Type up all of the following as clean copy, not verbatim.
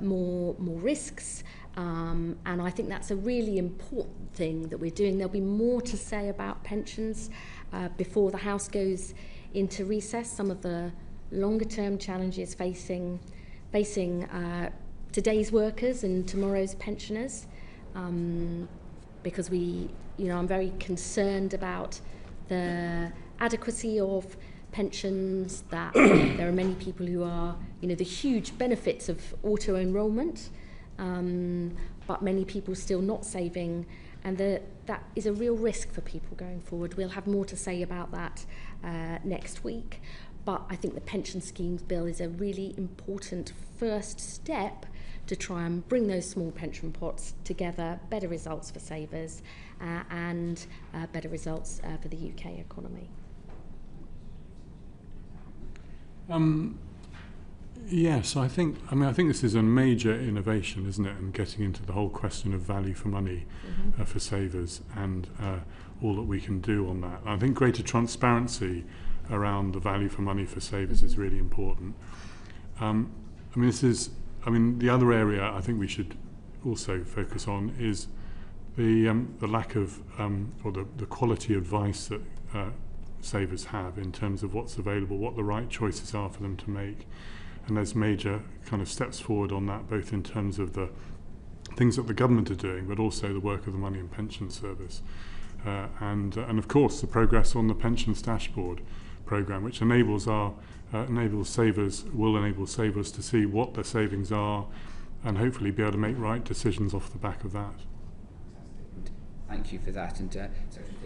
more risks. And I think that's a really important thing that we're doing. There'll be more to say about pensions before the House goes into recess. Some of the longer term challenges facing today's workers and tomorrow's pensioners, because I'm very concerned about the adequacy of pensions, that there are many people who are, the huge benefits of auto-enrolment, but many people still not saving, and that is a real risk for people going forward. We'll have more to say about that next week, but I think the pension schemes bill is a really important first step to try and bring those small pension pots together, better results for savers, and better results for the UK economy. Yes, I think this is a major innovation, isn't it? And getting into the whole question of value for money for savers, and all that we can do on that. I think greater transparency around the value for money for savers is really important. The other area I think we should also focus on is the lack of or the quality advice that savers have in terms of what's available, what the right choices are for them to make. And there's major kind of steps forward on that, both in terms of the things that the government are doing, but also the work of the Money and Pension Service. And of course, the progress on the Pensions Dashboard programme, which will enable savers to see what their savings are and hopefully be able to make right decisions off the back of that. Thank you for that. And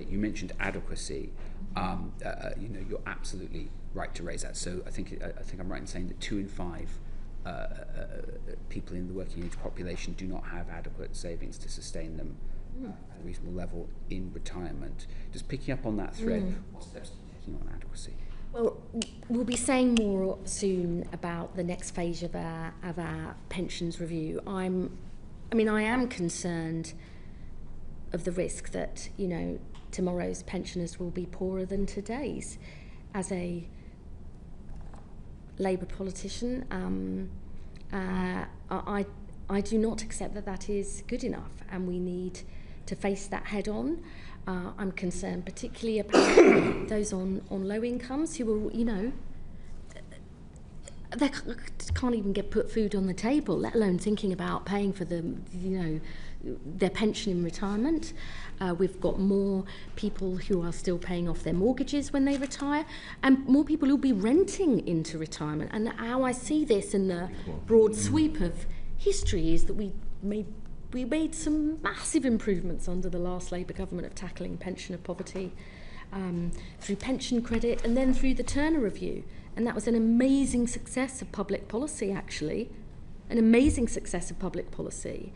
you mentioned adequacy. You're absolutely right to raise that. So I think I'm right in saying that 2 in 5 people in the working age population do not have adequate savings to sustain them at a reasonable level in retirement. Just picking up on that thread, what steps are you taking on adequacy? Well, we'll be saying more soon about the next phase of our pensions review. I am concerned of the risk that tomorrow's pensioners will be poorer than today's. As a Labour politician, I do not accept that is good enough, and we need to face that head on. I'm concerned particularly about those on low incomes who are, they can't even put food on the table, let alone thinking about paying for their pension in retirement. We've got more people who are still paying off their mortgages when they retire, and more people who'll be renting into retirement. And how I see this in the broad sweep of history is that we made some massive improvements under the last Labour government of tackling pensioner poverty through pension credit and then through the Turner Review. And that was an amazing success of public policy, actually, an amazing success of public policy.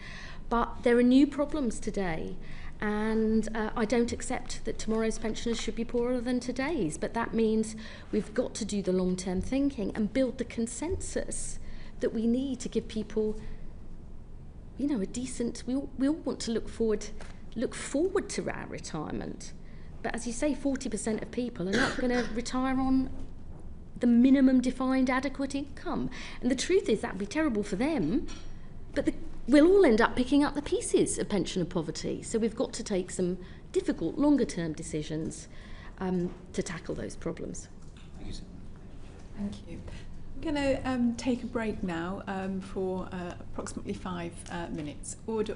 But there are new problems today, and I don't accept that tomorrow's pensioners should be poorer than today's. But that means we've got to do the long-term thinking and build the consensus that we need to give people a decent. We all want to look forward to our retirement, but as you say, 40% of people are not going to retire on the minimum defined adequate income, and the truth is that would be terrible for them. But we'll all end up picking up the pieces of pensioner poverty. So we've got to take some difficult, longer-term decisions to tackle those problems. Thank you. I'm going to take a break now for approximately 5 minutes. Order.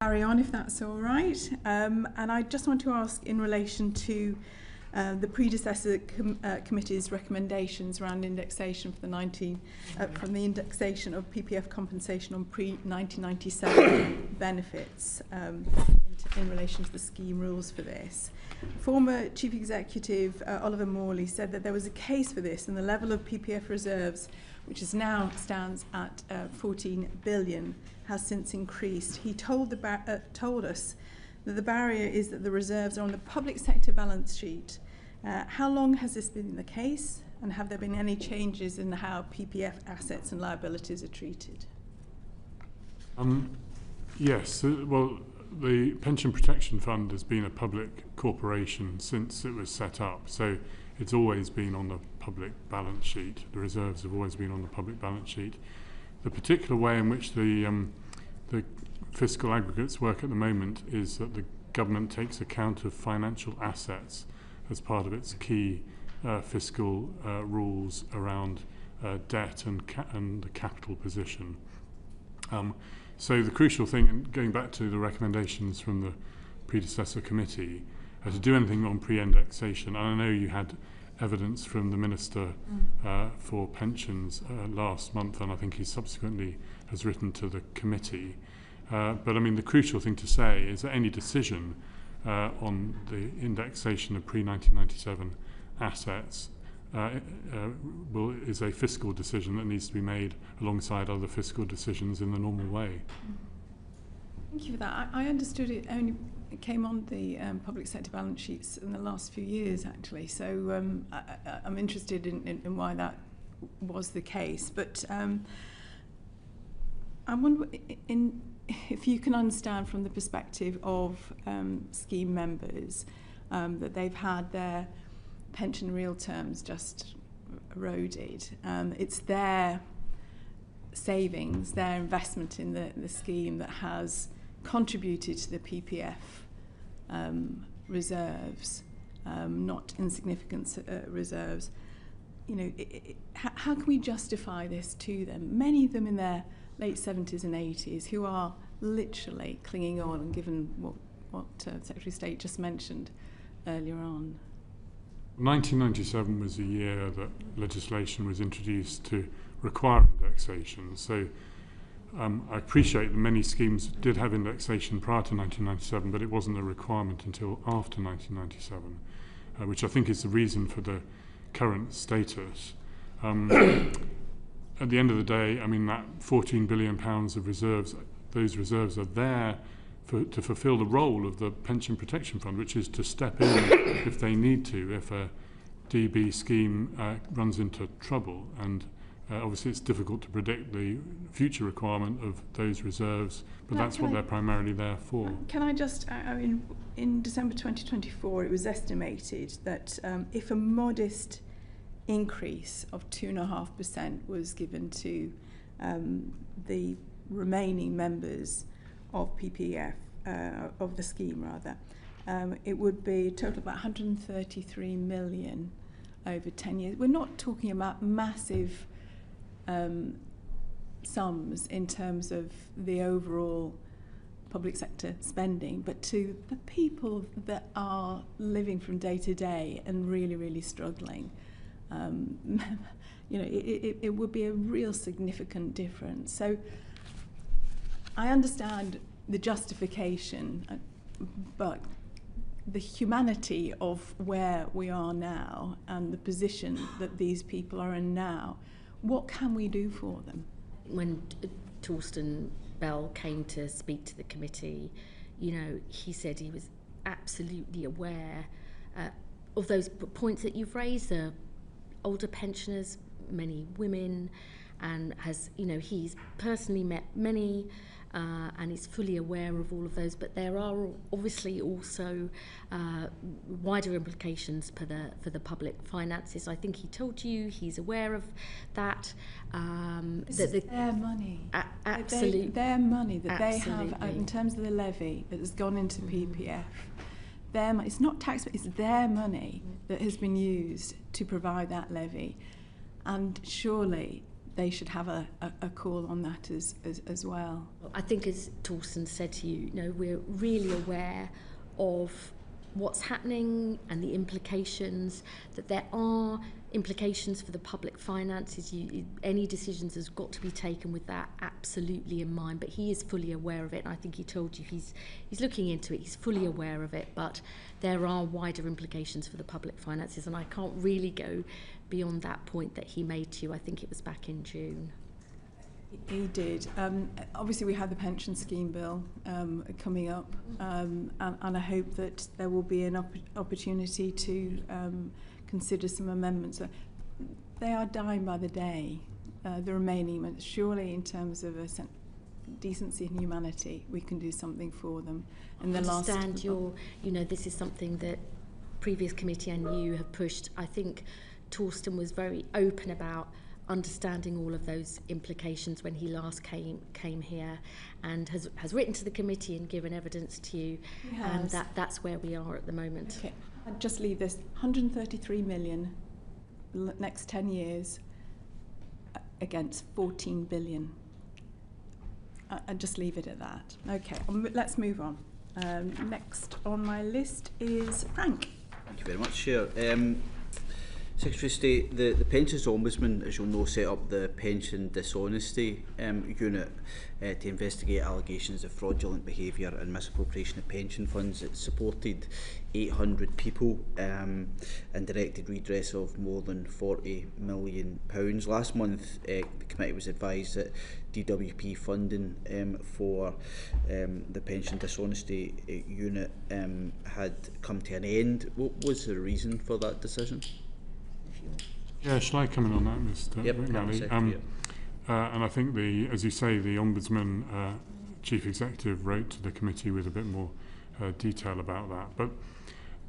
Carry on if that's all right. And I just want to ask in relation to the predecessor committee's recommendations around indexation for the from the indexation of PPF compensation on pre-1997 benefits in relation to the scheme rules for this. Former Chief Executive Oliver Morley said that there was a case for this, and the level of PPF reserves, which is now stands at 14 billion, has since increased. He told us that the barrier is that the reserves are on the public sector balance sheet. How long has this been the case, and have there been any changes in how PPF assets and liabilities are treated? Yes, well, the Pension Protection Fund has been a public corporation since it was set up, so it's always been on the public balance sheet. The reserves have always been on the public balance sheet. The particular way in which the fiscal aggregates work at the moment is that the government takes account of financial assets as part of its key fiscal rules around debt and the capital position. So the crucial thing, and going back to the recommendations from the predecessor committee, to do anything on pre-indexation, and I know you had evidence from the Minister for Pensions last month, and I think he subsequently has written to the committee. But I mean, the crucial thing to say is that any decision on the indexation of pre-1997 assets is a fiscal decision that needs to be made alongside other fiscal decisions in the normal way. Thank you for that. I understood it only came on the public sector balance sheets in the last few years, actually. So I'm interested in why that was the case. But I wonder if you can understand from the perspective of scheme members that they've had their pension in real terms just eroded. It's their savings, their investment in the scheme that has contributed to the PPF reserves, not insignificant reserves. You know, how can we justify this to them? Many of them in their late 70s and 80s who are literally clinging on, and given what Secretary of State just mentioned earlier on. 1997 was the year that legislation was introduced to require indexation. So I appreciate that many schemes did have indexation prior to 1997, but it wasn't a requirement until after 1997, which I think is the reason for the current status. At the end of the day, I mean, that £14 billion of reserves, those reserves are there to fulfil the role of the Pension Protection Fund, which is to step in if they need to, if a DB scheme runs into trouble. And obviously it's difficult to predict the future requirement of those reserves, but that's what they're primarily there for. Can I just, I mean, in December 2024, it was estimated that if a modest increase of 2.5% was given to the remaining members of PPF, of the scheme rather, it would be a total of about 133 million over 10 years. We're not talking about massive sums in terms of the overall public sector spending, but to the people that are living from day to day and really, really struggling, you know, it would be a real significant difference. So I understand the justification, but the humanity of where we are now and the position that these people are in now, what can we do for them? When Torsten Bell came to speak to the committee, you know, he said he was absolutely aware of those points that you've raised, the older pensioners, many women, and has, you know, he's personally met many and is fully aware of all of those, but there are obviously also wider implications for the public finances. I think he told you he's aware of that. This is their money. Absolutely. Their money that they have in terms of the levy that has gone into PPF. Their money, it's not tax, but it's their money that has been used to provide that levy. And surely they should have a call on that as well. I think, as Torsten said to you, we're really aware of what's happening and the implications, that there are implications for the public finances. Any decisions has got to be taken with that absolutely in mind, but he is fully aware of it, and I think he told you he's looking into it, he's fully aware of it, but there are wider implications for the public finances, and I can't really go beyond that point that he made to you. I think it was back in June. He did. Obviously, we had the pension scheme bill coming up, and I hope that there will be an opportunity to consider some amendments. They are dying by the day, the remaining amendments. Surely, in terms of decency and humanity, we can do something for them. And I understand this is something that previous committee and you have pushed. I think Torsten was very open about understanding all of those implications when he last came here, and has written to the committee and given evidence to you, and that's where we are at the moment. Okay, I'll just leave this 133 million next 10 years against 14 billion. I'll just leave it at that. Okay, let's move on. Next on my list is Frank. Thank you very much, Chair. Secretary of State, the Pensions Ombudsman, as you'll know, set up the Pension Dishonesty Unit to investigate allegations of fraudulent behaviour and misappropriation of pension funds. It supported 800 people and directed redress of more than £40 million. Last month, the committee was advised that DWP funding for the Pension Dishonesty Unit had come to an end. What was the reason for that decision? Yeah, shall I come in on that, Mr. Yep, McNally? And I think, as you say, the Ombudsman Chief Executive wrote to the committee with a bit more detail about that. But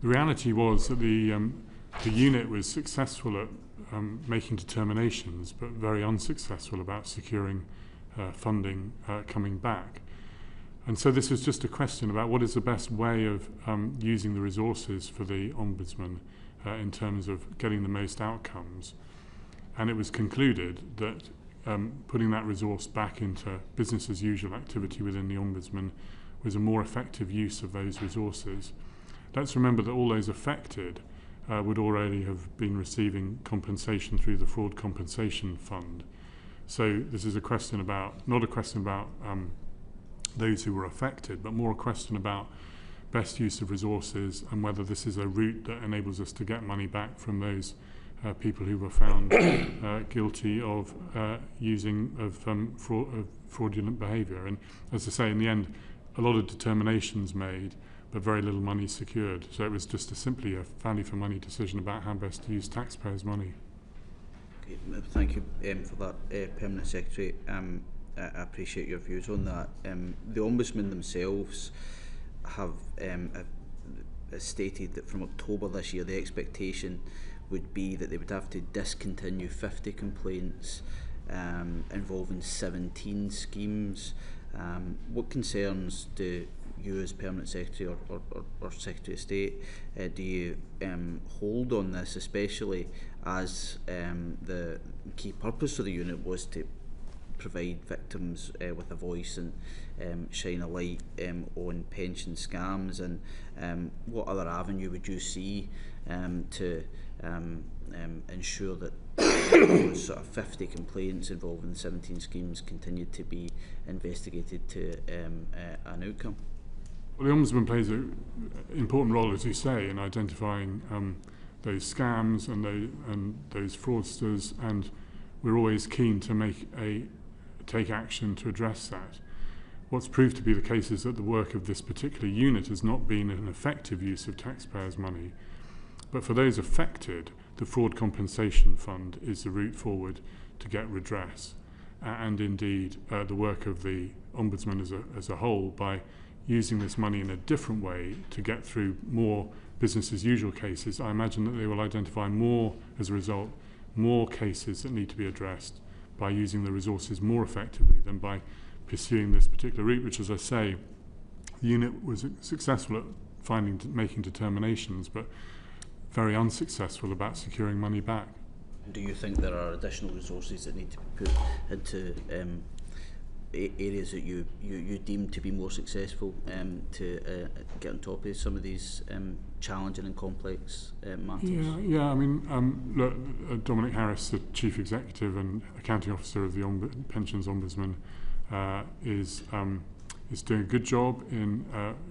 the reality was that the unit was successful at making determinations, but very unsuccessful about securing funding coming back. And so this was just a question about what is the best way of using the resources for the Ombudsman in terms of getting the most outcomes. And it was concluded that putting that resource back into business as usual activity within the Ombudsman was a more effective use of those resources. Let's remember that all those affected would already have been receiving compensation through the Fraud Compensation Fund. So this is a question about, not a question about those who were affected, but more a question about best use of resources and whether this is a route that enables us to get money back from those people who were found guilty of fraudulent behaviour. And as I say, in the end, a lot of determinations made, but very little money secured. So it was just simply a value for money decision about how best to use taxpayers' money. Okay, thank you for that, Permanent Secretary. I appreciate your views on that. The Ombudsman themselves have stated that from October this year the expectation would be that they would have to discontinue 50 complaints involving 17 schemes. What concerns do you as Permanent Secretary or Secretary of State do you hold on this, especially as the key purpose of the unit was to provide victims with a voice and shine a light on pension scams, and what other avenue would you see to ensure that those sort of 50 complaints involving 17 schemes continue to be investigated to an outcome? Well, the Ombudsman plays an important role, as you say, in identifying those scams and those fraudsters, and we're always keen to take action to address that. What's proved to be the case is that the work of this particular unit has not been an effective use of taxpayers' money. But for those affected, the Fraud Compensation Fund is the route forward to get redress. And indeed, the work of the Ombudsman as a whole, by using this money in a different way to get through more business as usual cases, I imagine that they will identify more, as a result, more cases that need to be addressed by using the resources more effectively than by pursuing this particular route, which, as I say, the unit was successful at making determinations, but very unsuccessful about securing money back. Do you think there are additional resources that need to be put into areas that you deem to be more successful to get on top of some of these challenging and complex matters? Yeah. I mean, look, Dominic Harris, the Chief Executive and Accounting Officer of the Pensions Ombudsman, is doing a good job in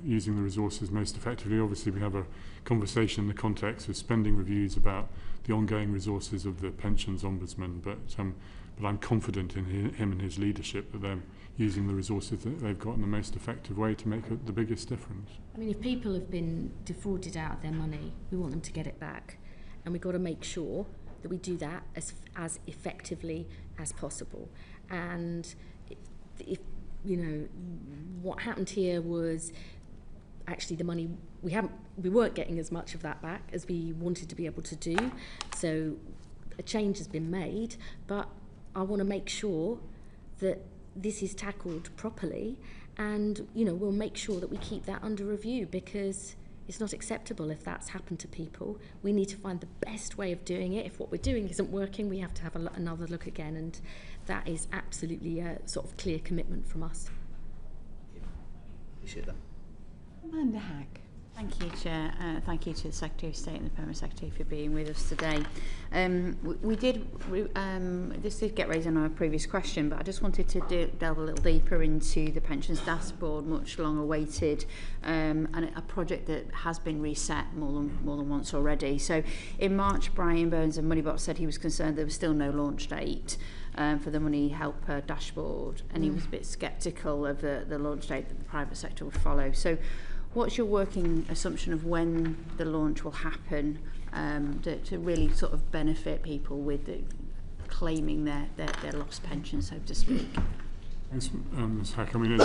using the resources most effectively. Obviously, we have a conversation in the context of spending reviews about the ongoing resources of the Pensions Ombudsman, but I'm confident in him and his leadership that they're using the resources that they've got in the most effective way to make the biggest difference. I mean, if people have been defrauded out of their money, we want them to get it back. And we've got to make sure that we do that as effectively as possible. And if you know, what happened here was actually the money, we weren't getting as much of that back as we wanted to be able to do. So a change has been made, but I want to make sure that this is tackled properly, and you know, we'll make sure that we keep that under review, because it's not acceptable if that's happened to people. We need to find the best way of doing it. If what we're doing isn't working, we have to have another look again, and that is absolutely a sort of clear commitment from us. Appreciate that. Amanda Hack. Thank you, Chair. Thank you to the Secretary of State and the Permanent Secretary for being with us today. This did get raised in our previous question, but I just wanted to delve a little deeper into the pensions dashboard, much long awaited, and a project that has been reset more than once already. So in March, Brian Burns of Moneybox said he was concerned there was still no launch date for the Money Helper dashboard, and he was a bit sceptical of the launch date that the private sector would follow. So what's your working assumption of when the launch will happen to really sort of benefit people with claiming their lost pension, so to speak? Thanks, Ms. Hack. I mean,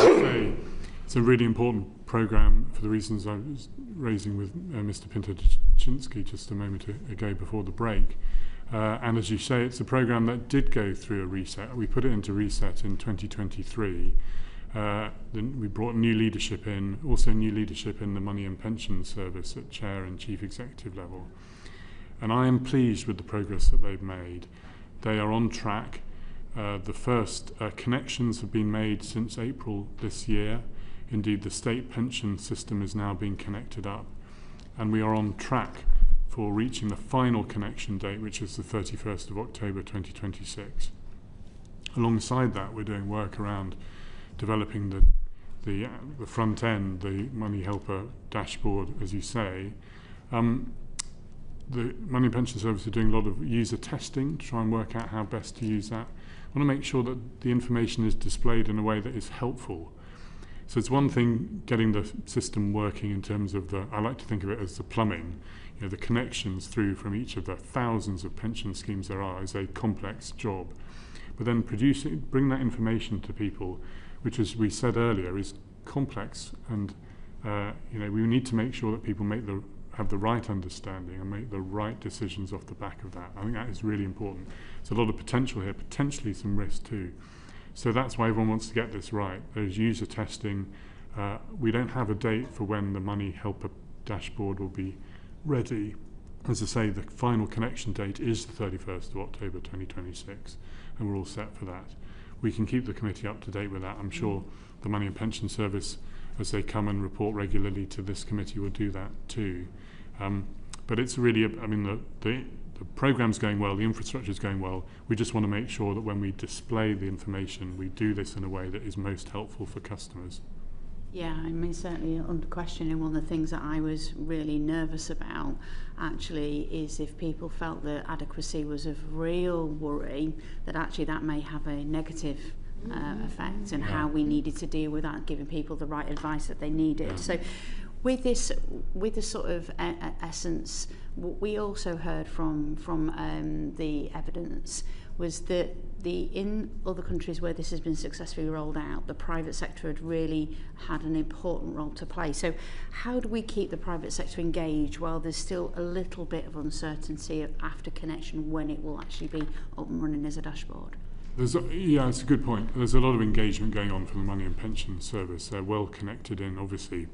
it's a really important programme for the reasons I was raising with Mr. Pinto-Daczynski just a moment ago before the break. And as you say, it's a programme that did go through a reset. We put it into reset in 2023. Then we brought new leadership in, also new leadership in the Money and Pensions Service at Chair and Chief Executive level. And I am pleased with the progress that they've made. They are on track. The first connections have been made since April this year. Indeed, the state pension system is now being connected up. And we are on track for reaching the final connection date, which is the 31st of October 2026. Alongside that, we're doing work around developing the front end, the Money Helper dashboard, as you say. The Money and Pension Service are doing a lot of user testing to try and work out how best to use that. I want to make sure that the information is displayed in a way that is helpful. So it's one thing getting the system working in terms of I like to think of it as the plumbing. You know, the connections through from each of the thousands of pension schemes there are is a complex job. But then bring that information to people, which, as we said earlier, is complex, and you know, we need to make sure that people have the right understanding and make the right decisions off the back of that. I think that is really important. There's a lot of potential here, potentially some risk too. So that's why everyone wants to get this right. There's user testing. We don't have a date for when the Money Helper dashboard will be ready. As I say, the final connection date is the 31st of October 2026, and we're all set for that. We can keep the committee up to date with that. I'm sure the Money and Pension Service, as they come and report regularly to this committee, will do that too. But it's really, I mean, the programme's going well, the infrastructure's going well. We just want to make sure that when we display the information, we do this in a way that is most helpful for customers. Yeah, I mean, certainly under question, and one of the things that I was really nervous about actually is if people felt that adequacy was of real worry, that actually that may have a negative effect, and how we needed to deal with that, giving people the right advice that they needed. So with this sort of essence, what we also heard from the evidence was that in other countries where this has been successfully rolled out, the private sector had really had an important role to play. So how do we keep the private sector engaged while there's still a little bit of uncertainty after connection when it will actually be up and running as a dashboard? Yeah, it's a good point. There's a lot of engagement going on from the Money and Pension Service. They're well connected in, obviously,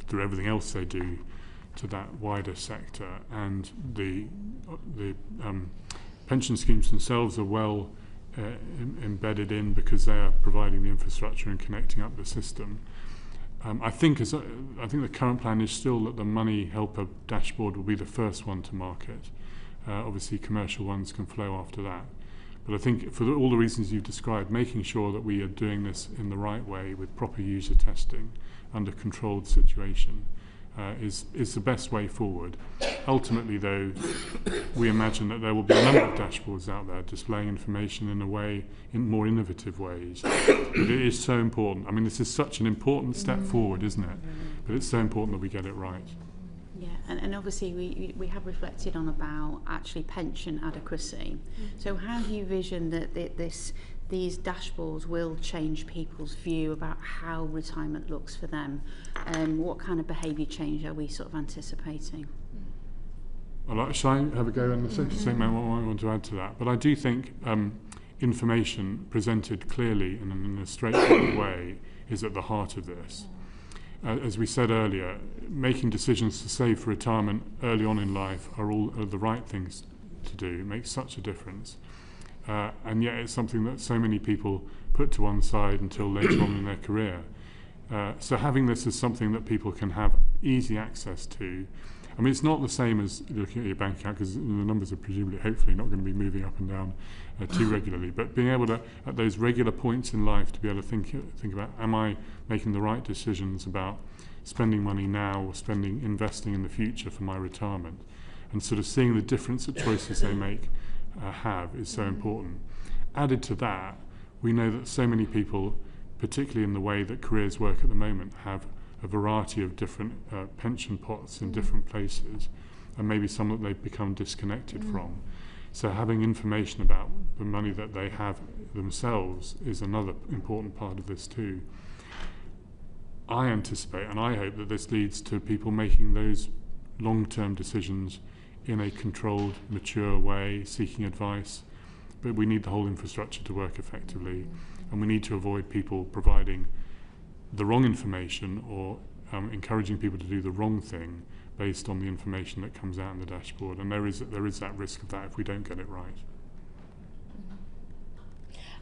through everything else they do, to that wider sector, and the pension schemes themselves are well embedded in because they are providing the infrastructure and connecting up the system. I think the current plan is still that the money helper dashboard will be the first one to market. Obviously, commercial ones can flow after that. But I think for all the reasons you've described, making sure that we are doing this in the right way with proper user testing under controlled situation is the best way forward. Ultimately, though, we imagine that there will be a number of dashboards out there displaying information in more innovative ways. But it is so important. I mean, this is such an important step forward, isn't it? But it's so important that we get it right. Yeah, and obviously we have reflected on about actually pension adequacy. So how do you vision that these dashboards will change people's view about how retirement looks for them? What kind of behaviour change are we sort of anticipating? Shall I have a go and say what I want to add to that? But I do think information presented clearly and in a straightforward way is at the heart of this. As we said earlier, making decisions to save for retirement early on in life are the right things to do. It makes such a difference. And yet it's something that so many people put to one side until later on in their career. So having this as something that people can have easy access to, I mean, it's not the same as looking at your bank account because the numbers are presumably, hopefully, not going to be moving up and down too regularly. But being able to, at those regular points in life, to be able to think about, am I making the right decisions about spending money now or investing in the future for my retirement, and sort of seeing the difference that choices they make have is so important. Added to that, we know that so many people, particularly in the way that careers work at the moment, have a variety of different pension pots in different places, and maybe some that they've become disconnected from. So having information about the money that they have themselves is another important part of this too. I anticipate and I hope that this leads to people making those long-term decisions in a controlled, mature way, seeking advice. But we need the whole infrastructure to work effectively, and we need to avoid people providing the wrong information or encouraging people to do the wrong thing based on the information that comes out in the dashboard. And there is that risk of that if we don't get it right.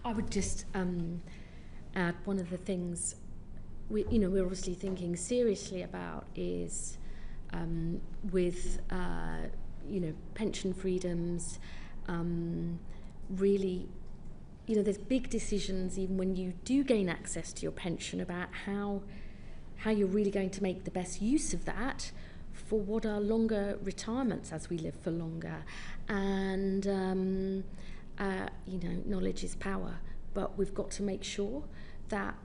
I would just add one of the things we're obviously thinking seriously about is with pension freedoms, really, there's big decisions even when you do gain access to your pension about how you're really going to make the best use of that for what are longer retirements as we live for longer. And knowledge is power, but we've got to make sure that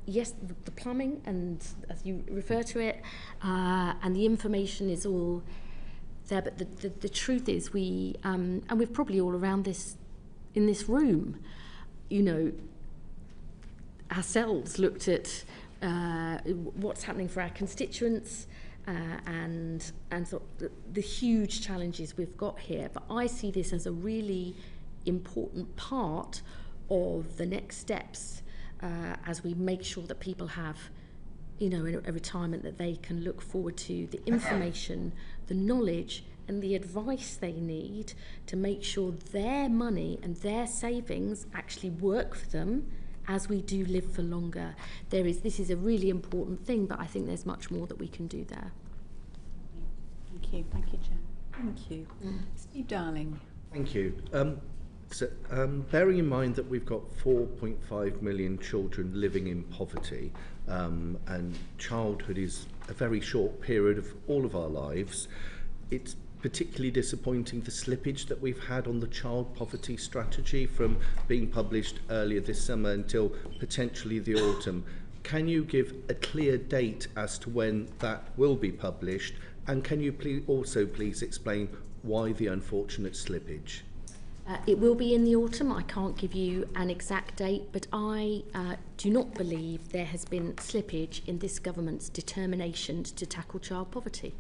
yes, the plumbing, and as you refer to it, and the information is all there, but the truth is and we're probably all around this in this room, ourselves looked at what's happening for our constituents and sort of the huge challenges we've got here. But I see this as a really important part of the next steps as we make sure that people have a retirement that they can look forward to, the information, the knowledge and the advice they need to make sure their money and their savings actually work for them as we do live for longer. This is a really important thing, but I think there's much more that we can do there. Thank you, Chair. Thank you. Steve Darling. Thank you. Bearing in mind that we've got 4.5 million children living in poverty, and childhood is a very short period of all of our lives, it's particularly disappointing the slippage that we've had on the child poverty strategy from being published earlier this summer until potentially the autumn. Can you give a clear date as to when that will be published, and can you please explain why the unfortunate slippage? It will be in the autumn. I can't give you an exact date, but I do not believe there has been slippage in this government's determination to tackle child poverty.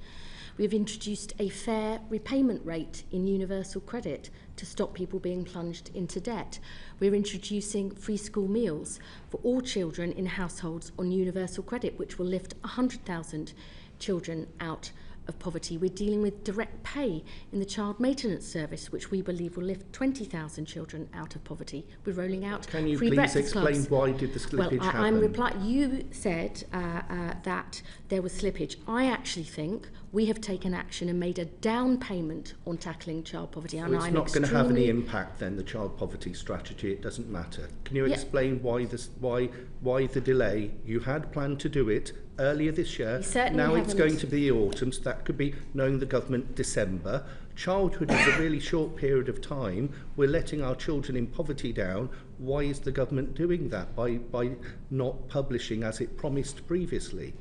We have introduced a fair repayment rate in universal credit to stop people being plunged into debt. We're introducing free school meals for all children in households on universal credit, which will lift 100,000 children out of poverty. We're dealing with direct pay in the child maintenance service, which we believe will lift 20,000 children out of poverty. We're rolling out Can you free please breakfast explain clubs. why did the slippage happen? I'm replying. You said that there was slippage. I actually think we have taken action and made a down payment on tackling child poverty. So and it's I'm not going to have any impact then, the child poverty strategy, it doesn't matter. Can you explain why the delay? You had planned to do it earlier this year. Now it's going to be the autumn, so that could be, knowing the government, December. Childhood is a really short period of time. We're letting our children in poverty down. Why is the government doing that by not publishing as it promised previously?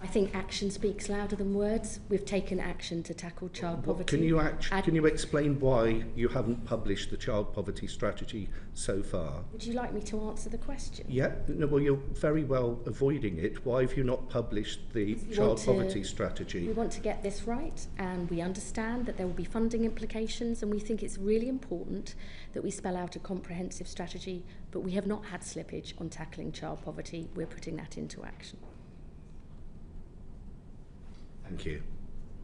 I think action speaks louder than words. We've taken action to tackle child poverty. Can you explain why you haven't published the child poverty strategy so far? Would you like me to answer the question? Yeah, no, well, you're very well avoiding it. Why have you not published the child poverty strategy? We want to get this right, and we understand that there will be funding implications, and we think it's really important that we spell out a comprehensive strategy, but we have not had slippage on tackling child poverty. We're putting that into action. Thank you.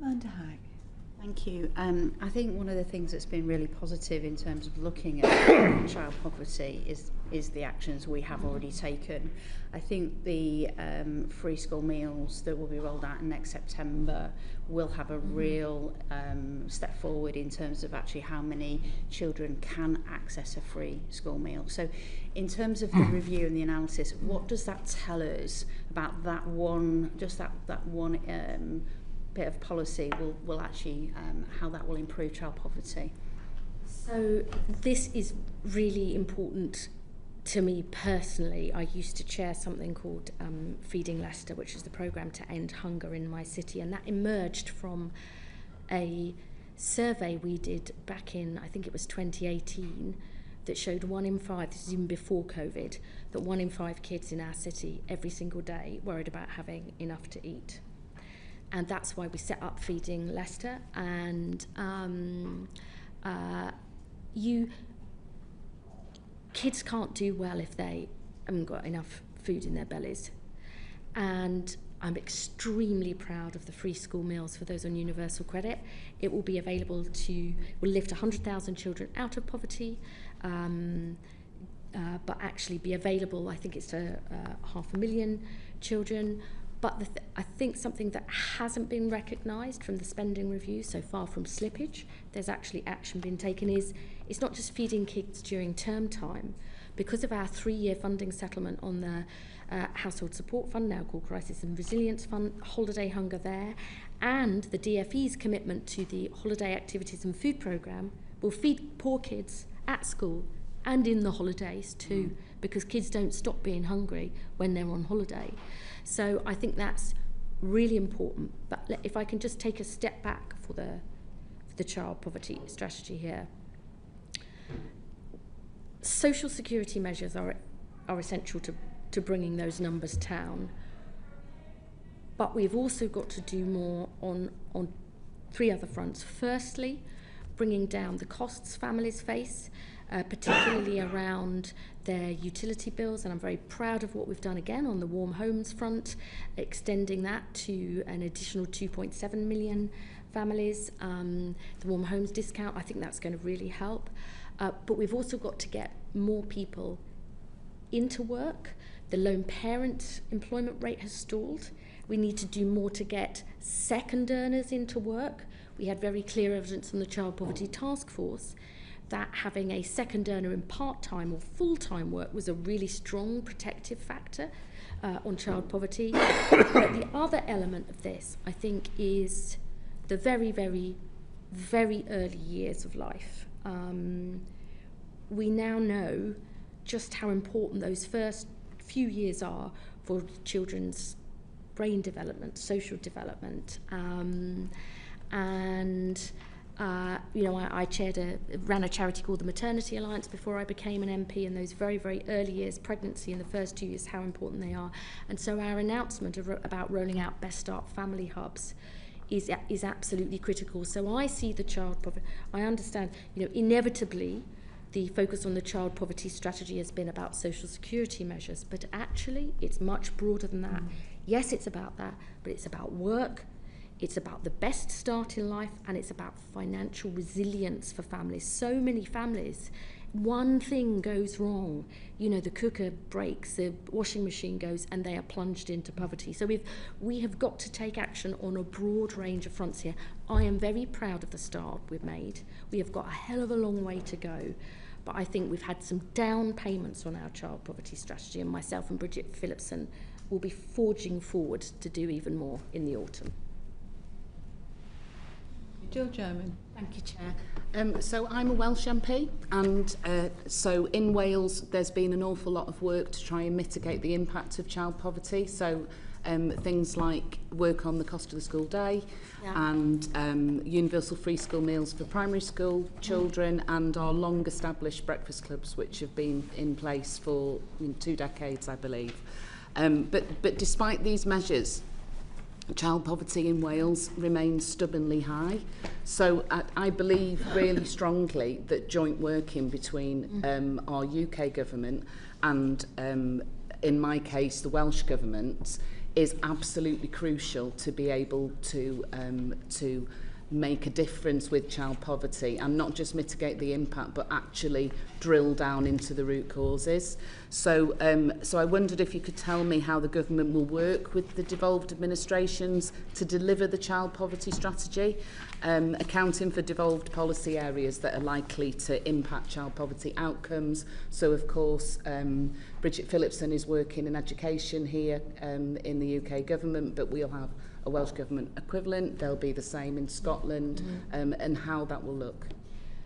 Amanda Hack. Thank you. I think one of the things that's been really positive in terms of looking at child poverty is the actions we have already taken. I think the free school meals that will be rolled out next September will have a real step forward in terms of actually how many children can access a free school meal. So in terms of the review and the analysis, what does that tell us about that one, just that one bit of policy will actually, how that will improve child poverty? So this is really important to me personally. I used to chair something called Feeding Leicester, which is the programme to end hunger in my city, and that emerged from a survey we did back in, I think it was 2018, that showed 1 in 5, this is even before COVID, that 1 in 5 kids in our city every single day worried about having enough to eat. And that's why we set up Feeding Leicester. And kids can't do well if they haven't got enough food in their bellies. And I'm extremely proud of the free school meals for those on universal credit. It will be available will lift 100,000 children out of poverty, but actually be available, I think it's to 500,000 children. But I think something that hasn't been recognised from the spending review so far from slippage, there's actually action being taken, is it's not just feeding kids during term time. Because of our 3-year funding settlement on the Household Support Fund, now called Crisis and Resilience Fund, holiday hunger there, and the DFE's commitment to the holiday activities and food programme will feed poor kids at school and in the holidays too, because kids don't stop being hungry when they're on holiday. So I think that's really important. But if I can just take a step back for the child poverty strategy here. Social security measures are essential to bringing those numbers down. But we've also got to do more on 3 other fronts. Firstly, bringing down the costs families face, particularly around their utility bills, and I'm very proud of what we've done again on the warm homes front, extending that to an additional 2.7 million families. The warm homes discount, I think that's going to really help. But we've also got to get more people into work. The lone parent employment rate has stalled. We need to do more to get second earners into work. We had very clear evidence from the Child Poverty Task Force that having a second earner in part-time or full-time work was a really strong protective factor on child poverty. But the other element of this, I think, is the very, very, very early years of life. We now know just how important those first few years are for children's brain development, social development, I ran a charity called the Maternity Alliance before I became an MP, and those very, very early years, pregnancy in the first 2 years, how important they are. And so our announcement about rolling out Best Start family hubs is absolutely critical. So I see the child poverty, I understand, inevitably the focus on the child poverty strategy has been about social security measures, but actually it's much broader than that. Yes, it's about that, but it's about work, It's about the best start in life, and it's about financial resilience for families. So many families, one thing goes wrong, you know, the cooker breaks, the washing machine goes, and they are plunged into poverty. So we have got to take action on a broad range of fronts here. I am very proud of the start we've made. We have got a hell of a long way to go, but I think we've had some down payments on our child poverty strategy, and myself and Bridget Phillipson will be forging forward to do even more in the autumn. Jill German. Thank you, Chair. So I'm a Welsh MP, and so in Wales there's been an awful lot of work to try and mitigate the impact of child poverty. So things like work on the cost of the school day, and universal free school meals for primary school children, and our long established breakfast clubs, which have been in place for 2 decades, I believe. But despite these measures, child poverty in Wales remains stubbornly high. So I believe really strongly that joint working between our UK government and, in my case, the Welsh government is absolutely crucial to be able to make a difference with child poverty, and not just mitigate the impact, but actually drill down into the root causes. So I wondered if you could tell me how the government will work with the devolved administrations to deliver the child poverty strategy, accounting for devolved policy areas that are likely to impact child poverty outcomes. So of course, Bridget Phillipson is working in education here in the UK government, but we'll have a Welsh Government equivalent. They'll be the same in Scotland, and how that will look.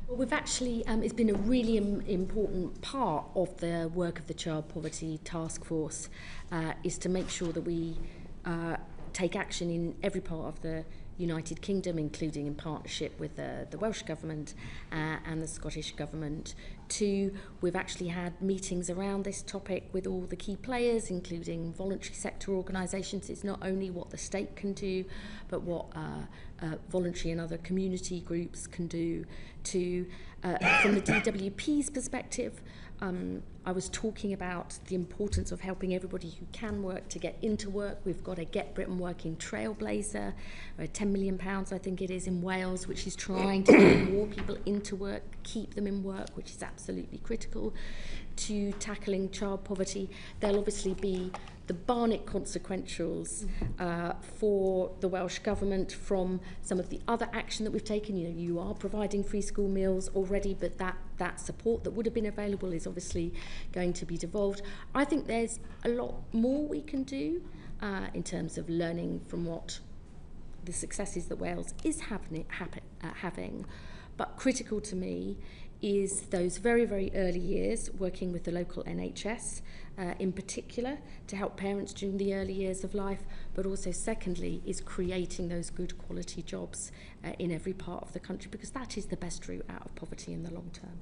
Well, we've actually, it's been a really important part of the work of the Child Poverty Task Force, is to make sure that we take action in every part of the United Kingdom, including in partnership with the Welsh Government and the Scottish Government. We've actually had meetings around this topic with all the key players, including voluntary sector organisations. It's not only what the state can do, but what voluntary and other community groups can do. From the DWP's perspective, I was talking about the importance of helping everybody who can work to get into work. We've got a Get Britain Working Trailblazer, £10 million, I think it is, in Wales, which is trying to get more people into work, keep them in work, which is absolutely critical to tackling child poverty. There'll obviously be the Barnett consequentials for the Welsh Government from some of the other action that we've taken. You know, you are providing free school meals already, but that support that would have been available is obviously going to be devolved. I think there's a lot more we can do in terms of learning from what the successes that Wales is having. But critical to me is those very, very early years, working with the local NHS in particular to help parents during the early years of life, but also secondly is creating those good quality jobs in every part of the country, because that is the best route out of poverty in the long term.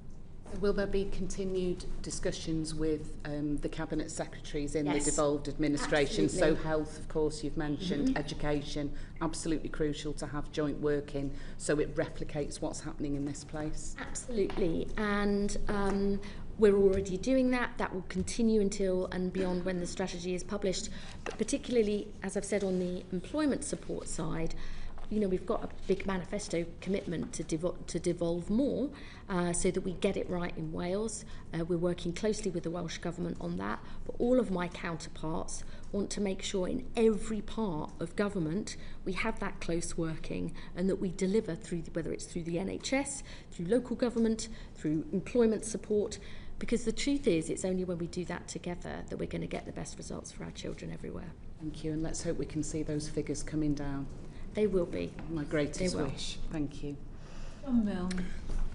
Will there be continued discussions with the Cabinet Secretaries in the devolved administration? Absolutely. So health, of course, you've mentioned, education, absolutely crucial to have joint working so it replicates what's happening in this place. Absolutely, and we're already doing that. That will continue until and beyond when the strategy is published. But particularly, as I've said, on the employment support side, you know, we've got a big manifesto commitment to devolve more so that we get it right in Wales. We're working closely with the Welsh Government on that, but all of my counterparts want to make sure in every part of government we have that close working and that we deliver through, whether it's through the NHS, through local government, through employment support, because the truth is it's only when we do that together that we're going to get the best results for our children everywhere. Thank you, and let's hope we can see those figures coming down. They will be. My greatest wish. Thank you. John Milne.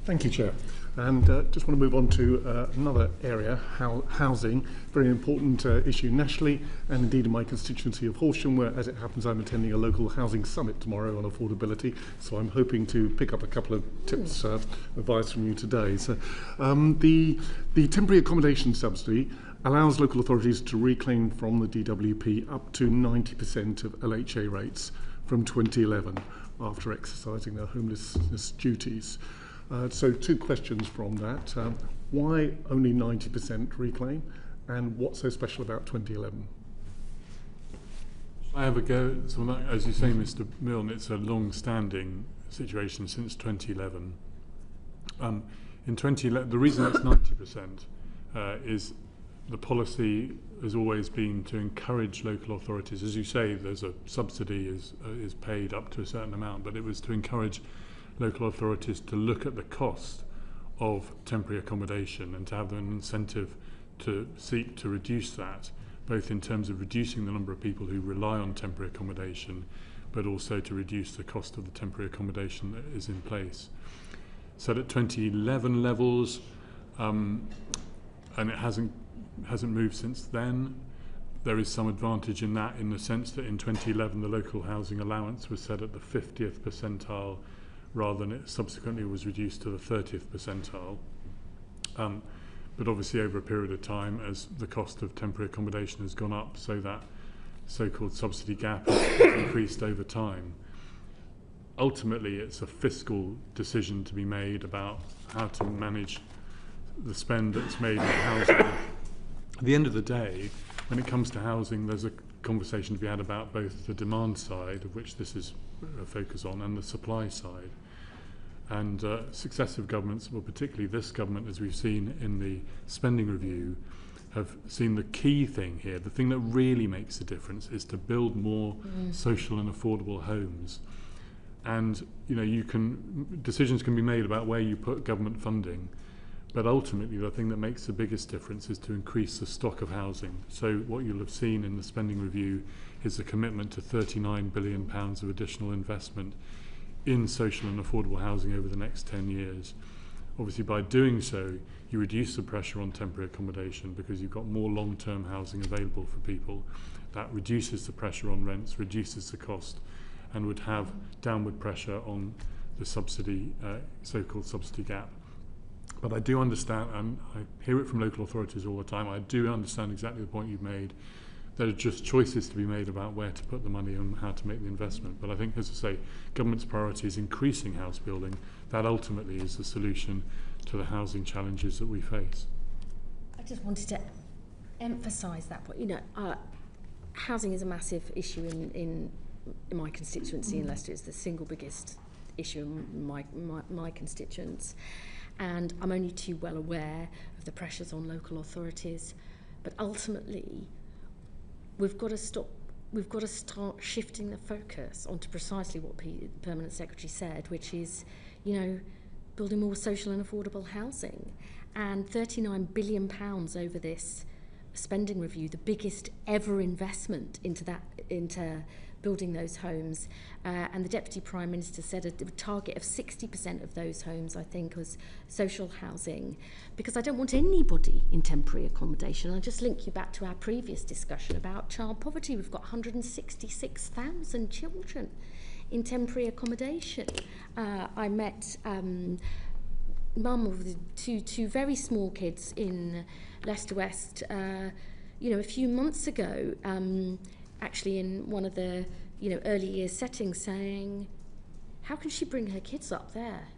Thank you, Chair. And just want to move on to another area, housing, very important issue nationally, and indeed in my constituency of Horsham, where, as it happens, I'm attending a local housing summit tomorrow on affordability, so I'm hoping to pick up a couple of tips, advice from you today. So, the temporary accommodation subsidy allows local authorities to reclaim from the DWP up to 90% of LHA rates from 2011 after exercising their homelessness duties. So 2 questions from that. Why only 90% reclaim, and what's so special about 2011? I have a go. So as you say, Mr. Milne, it's a long-standing situation since 2011. In 2011, the reason it's 90% is the policy has always been to encourage local authorities. As you say, there's a subsidy is paid up to a certain amount, but it was to encourage local authorities to look at the cost of temporary accommodation and to have an incentive to seek to reduce that, both in terms of reducing the number of people who rely on temporary accommodation, but also to reduce the cost of the temporary accommodation that is in place. So at 2011 levels, and it hasn't moved since then. There is some advantage in that, in the sense that in 2011 the local housing allowance was set at the 50th percentile rather than it subsequently was reduced to the 30th percentile. But obviously over a period of time, as the cost of temporary accommodation has gone up, so that so-called subsidy gap has increased over time. Ultimately, it's a fiscal decision to be made about how to manage the spend that's made on housing. At the end of the day, when it comes to housing, there's a conversation to be had about both the demand side, of which this is a focus on, and the supply side. And successive governments, well, particularly this government, as we've seen in the spending review, have seen the key thing here, the thing that really makes a difference, is to build more social and affordable homes. And decisions can be made about where you put government funding, but ultimately the thing that makes the biggest difference is to increase the stock of housing. So what you'll have seen in the spending review is a commitment to £39 billion of additional investment in social and affordable housing over the next 10 years. Obviously, by doing so, you reduce the pressure on temporary accommodation because you've got more long-term housing available for people. That reduces the pressure on rents, reduces the cost, and would have downward pressure on the subsidy, so-called subsidy gap. But I do understand, and I hear it from local authorities all the time, I do understand exactly the point you've made. There are just choices to be made about where to put the money and how to make the investment. But I think, as I say, government's priority is increasing house building. That ultimately is the solution to the housing challenges that we face. I just wanted to emphasise that point. Housing is a massive issue in my constituency in Leicester. It's the single biggest issue in my constituents. And I'm only too well aware of the pressures on local authorities. But ultimately, we've got to start shifting the focus onto precisely what the Permanent Secretary said, which is, building more social and affordable housing. And £39 billion over this spending review, the biggest ever investment into building those homes. And the Deputy Prime Minister said a target of 60% of those homes, I think, was social housing, because I don't want anybody in temporary accommodation. I'll just link you back to our previous discussion about child poverty. We've got 166,000 children in temporary accommodation. I met mum with two very small kids in Leicester West, a few months ago, actually in one of the early years settings, saying, how can she bring her kids up there?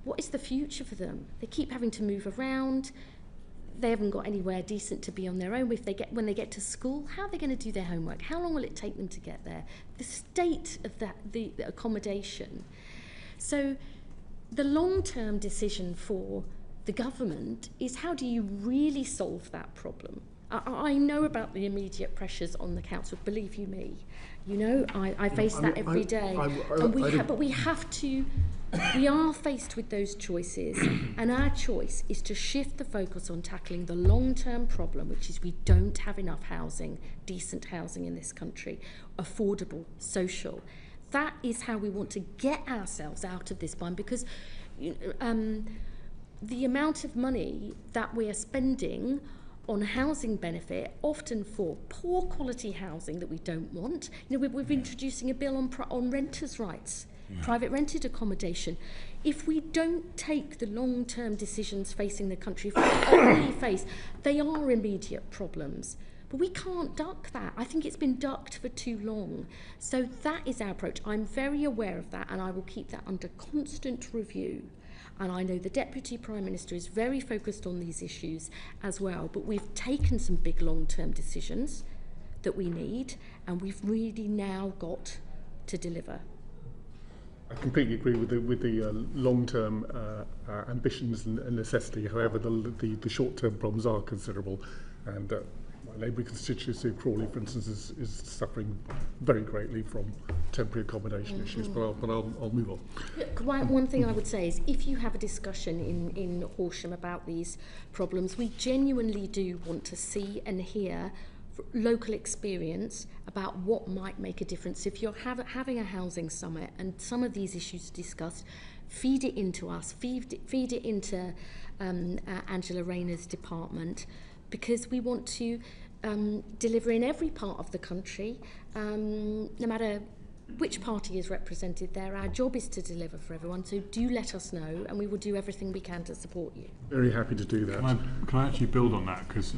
What is the future for them? They keep having to move around. They haven't got anywhere decent to be on their own. When they get to school, how are they going to do their homework? How long will it take them to get there? The state of the accommodation. So the long-term decision for the government is, how do you really solve that problem? I know about the immediate pressures on the council, believe you me. I face that every day. But we are faced with those choices, and our choice is to shift the focus on tackling the long-term problem, which is we don't have enough housing, decent housing in this country, affordable, social. That is how we want to get ourselves out of this bind, because the amount of money that we are spending on housing benefit, often for poor quality housing that we don't want. We're introducing a bill on renters' rights, private rented accommodation. If we don't take the long-term decisions facing the country, they are immediate problems. But we can't duck that. I think it's been ducked for too long. So that is our approach. I'm very aware of that, and I will keep that under constant review. And I know the Deputy Prime Minister is very focused on these issues as well, but we've taken some big long-term decisions. that we need, and we've really now got to deliver. I completely agree with the long-term ambitions and necessity. However, the short-term problems are considerable, and my Labour constituency of Crawley, for instance, is suffering very greatly from temporary accommodation issues. But I'll move on. One thing I would say is, if you have a discussion in Horsham about these problems, we genuinely do want to see and hear local experience about what might make a difference. If you're having a housing summit and some of these issues discussed, feed it into us, feed it into Angela Rayner's department, because we want to deliver in every part of the country, no matter which party is represented there. Our job is to deliver for everyone, so do let us know, and we will do everything we can to support you. Very happy to do that. Can I actually build on that? Because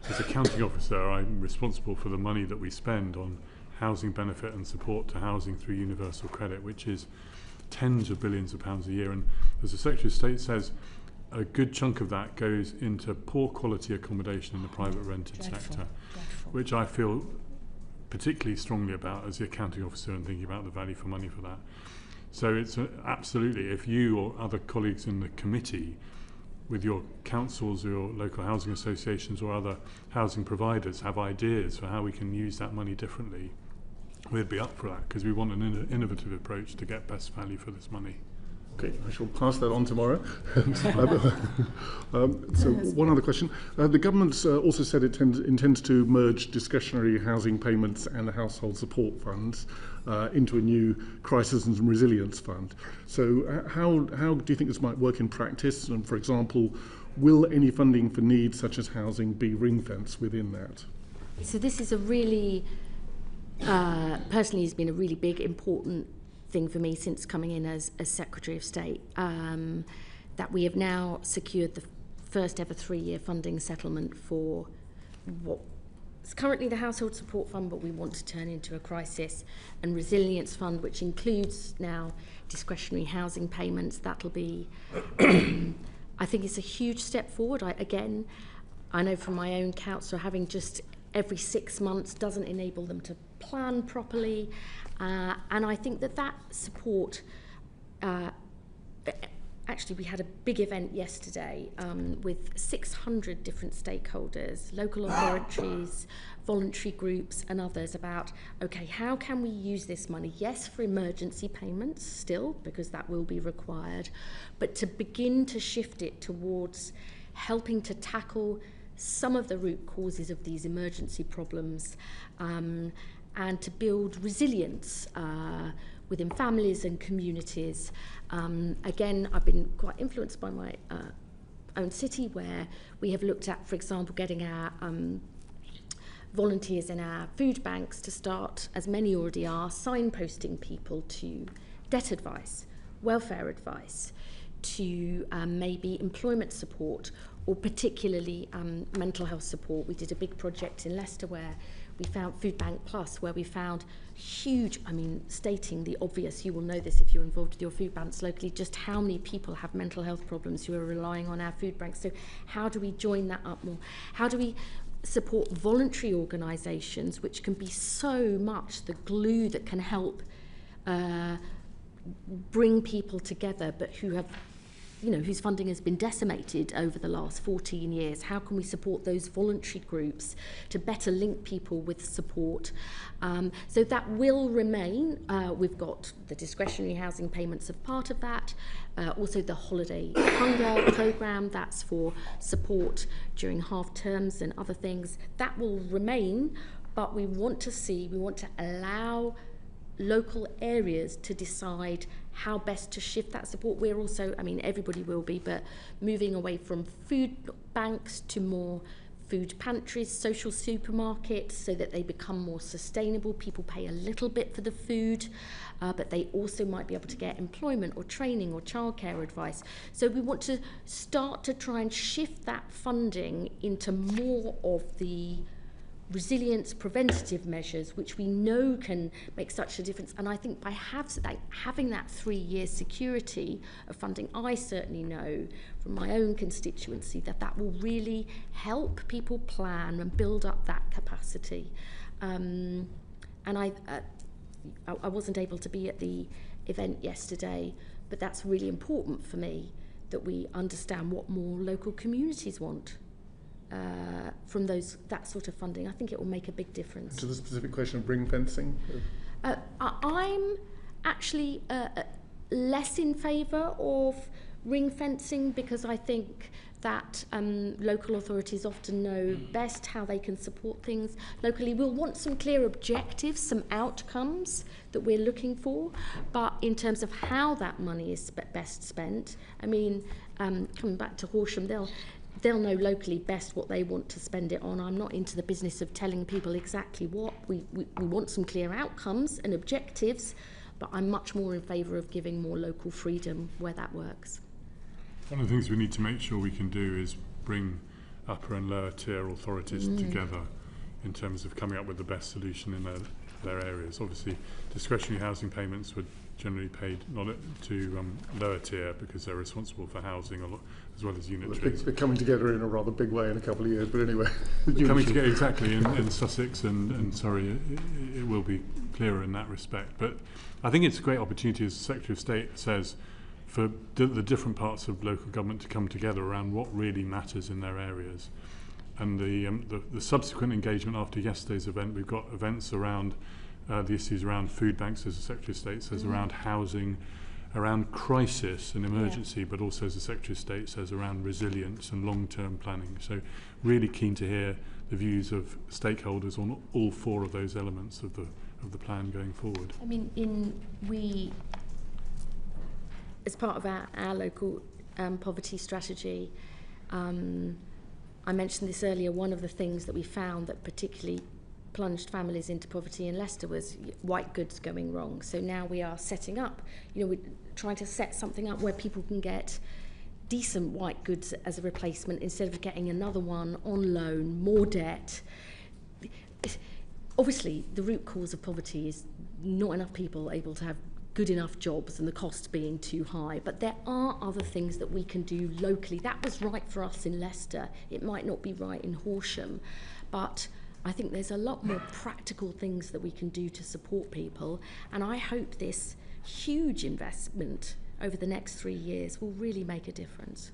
as a counting officer, I'm responsible for the money that we spend on housing benefit and support to housing through universal credit, which is tens of billions of pounds a year. And as the Secretary of State says, a good chunk of that goes into poor quality accommodation in the private rented sector, which I feel particularly strongly about as the accounting officer and thinking about the value for money for that. So it's absolutely, if you or other colleagues in the committee with your councils or your local housing associations or other housing providers have ideas for how we can use that money differently, we'd be up for that, because we want an innovative approach to get best value for this money. Okay, I shall pass that on tomorrow. So one other question. The government also said it intends to merge discretionary housing payments and the household support funds into a new crisis and resilience fund. So how do you think this might work in practice? And for example, will any funding for needs such as housing be ring-fenced within that? So this is a really, personally, has been a really big, important thing for me since coming in as Secretary of State, that we have now secured the first ever 3-year funding settlement for what is currently the Household Support Fund, but we want to turn into a Crisis and Resilience Fund, which includes now discretionary housing payments. That'll be, I think it's a huge step forward. I know from my own council, having just every 6 months doesn't enable them to plan properly. And I think that support, actually we had a big event yesterday with 600 different stakeholders, local authorities, voluntary groups and others about, okay, how can we use this money? Yes, for emergency payments still, because that will be required, but to begin to shift it towards helping to tackle some of the root causes of these emergency problems, and to build resilience within families and communities. Again, I've been quite influenced by my own city, where we have looked at, for example, getting our volunteers in our food banks to start, as many already are, signposting people to debt advice, welfare advice, to maybe employment support, or particularly mental health support. We did a big project in Leicester where we found Food Bank Plus, where we found huge, stating the obvious, you will know this if you're involved with your food banks locally, just how many people have mental health problems who are relying on our food banks. So how do we join that up more? How do we support voluntary organisations, which can be so much the glue that can help bring people together, but who have, whose funding has been decimated over the last 14 years. How can we support those voluntary groups to better link people with support? So that will remain. We've got the discretionary housing payments of part of that. Also the holiday hunger programme, that's for support during half terms and other things. That will remain, but we want to allow local areas to decide how best to shift that support. We're also, everybody will be, but moving away from food banks to more food pantries, social supermarkets, so that they become more sustainable. People pay a little bit for the food, but they also might be able to get employment or training or childcare advice. So we want to start to try and shift that funding into more of the resilience preventative measures, which we know can make such a difference. And I think by having that 3-year security of funding, I certainly know from my own constituency that will really help people plan and build up that capacity. And I wasn't able to be at the event yesterday, but that's really important for me, that we understand what more local communities want from that sort of funding. I think it will make a big difference. To the specific question of ring fencing? I'm actually less in favour of ring fencing, because I think that local authorities often know best how they can support things locally. We'll want some clear objectives, some outcomes that we're looking for, but in terms of how that money is best spent, I mean, coming back to Horsham, they'll know locally best what they want to spend it on. I'm not into the business of telling people exactly what. We want some clear outcomes and objectives, but I'm much more in favour of giving more local freedom where that works. One of the things we need to make sure we can do is bring upper and lower tier authorities together in terms of coming up with the best solution in their areas. Obviously, discretionary housing payments were generally paid not to lower tier because they're responsible for housing as well as unitaries. They're coming together in a rather big way in a couple of years, but anyway. Coming together exactly in Sussex and Surrey, it will be clearer in that respect. But I think it's a great opportunity, as the Secretary of State says, for the different parts of local government to come together around what really matters in their areas. And the subsequent engagement after yesterday's event, we've got events around the issues around food banks, as the Secretary of State says, around housing, around crisis and emergency, but also, as the Secretary of State says, around resilience and long-term planning. So really keen to hear the views of stakeholders on all four of those elements of the plan going forward. I mean, as part of our local poverty strategy, I mentioned this earlier, one of the things that we found that particularly plunged families into poverty in Leicester was white goods going wrong. So now we are setting up, we're trying to set something up where people can get decent white goods as a replacement instead of getting another one on loan, more debt. Obviously, the root cause of poverty is not enough people able to have good enough jobs and the cost being too high, but there are other things that we can do locally. That was right for us in Leicester. It might not be right in Horsham, but I think there's a lot more practical things that we can do to support people, and I hope this huge investment over the next 3 years will really make a difference.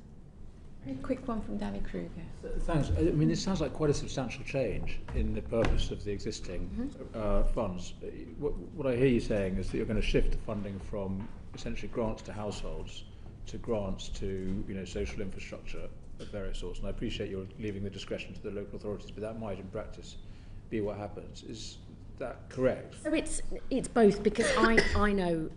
A quick one from Danny Kruger. Thanks. I mean, it sounds like quite a substantial change in the purpose of the existing funds. What I hear you saying is that you're going to shift the funding from essentially grants to households to grants to social infrastructure of various sorts. And I appreciate you're leaving the discretion to the local authorities, but that might, in practice, be what happens. Is that correct? So it's both, because I know